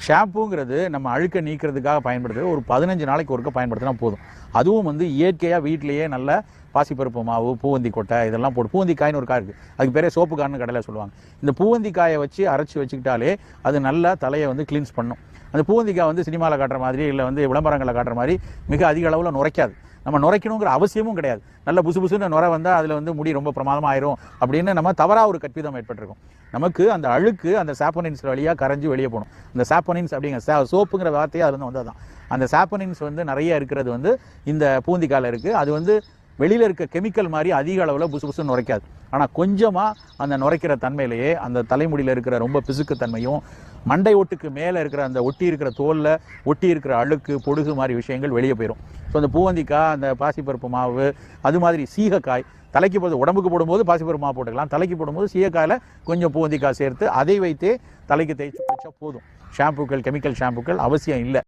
ஷாம்புங்கிறது நம்ம அழுக்க நீக்கிறதுக்காக பயன்படுத்துறது ஒரு 15 நாளைக்கு ஒருக்க பயன்படுத்தினா போதும். அதுவும் வந்து இயற்கையாக வீட்டிலேயே நல்ல பாசிப்பருப்பு மாவு, பூவந்தி கொட்டை இதெல்லாம் போட்டு, பூவந்தி காய்னு ஒரு காய் இருக்குது, அதுக்கு பேரே சோப்பு காய்னு கடையில் சொல்லுவாங்க. இந்த பூவந்தி காயை வச்சு அரைச்சி வச்சுக்கிட்டாலே அது நல்லா தலையை வந்து கிளீன்ஸ் பண்ணும். அந்த பூவந்திக்காய் வந்து சினிமாவில் காட்டுற மாதிரி இல்லை வந்து விளம்பரங்களில் காட்டுற மாதிரி மிக அதிக அளவில் நுரைக்காது. நம்ம நுரைக்கணுங்கிற அவசியமும் கிடையாது. நல்ல புசு புசுன்னு நுரை வந்தால் அதில் வந்து முடி ரொம்ப பிரமாதமாக ஆயிரும் அப்படின்னு நம்ம தவறாக ஒரு கற்பிதம் ஏற்பட்டிருக்கும். நமக்கு அந்த அழுக்கு அந்த சாப்போனின்ஸ் வழியாக கரைஞ்சி வெளியே போகணும். அந்த சாப்போனின்ஸ் அப்படிங்கிற சோப்புங்கிற வார்த்தையே அதுலேருந்து வந்து அதான். அந்த சாப்போனின்ஸ் வந்து நிறைய இருக்கிறது வந்து இந்த பூந்திக்காயில் இருக்குது. அது வந்து வெளியில் இருக்க கெமிக்கல் மாதிரி அதிக அளவில் புசு புசுன்னு நுரைக்காது. ஆனால் கொஞ்சமாக அந்த நுரைக்கிற தன்மையிலேயே அந்த தலைமுடியில் இருக்கிற ரொம்ப பிசுக்கு தன்மையும், மண்டை ஓட்டுக்கு மேலே இருக்கிற அந்த ஒட்டி இருக்கிற தோலில் ஒட்டி இருக்கிற அழுக்கு பொடுகு மாதிரி விஷயங்கள் வெளியே போயிடும். ஸோ அந்த பூவந்திக்காய், அந்த பாசிப்பருப்பு மாவு, அது மாதிரி சீகக்காய், தலைக்கு போது உடம்புக்கு போடும்போது பாசிப்பருப்பு மாவு போட்டுக்கலாம், தலைக்கு போடும்போது சீகக்காயில் கொஞ்சம் பூவந்திக்காய் சேர்த்து அதை வைத்தே தலைக்கு தேய்ச்சி குளிச்சா போதும். ஷாம்புக்கள், கெமிக்கல் ஷாம்புக்கள் அவசியம் இல்லை.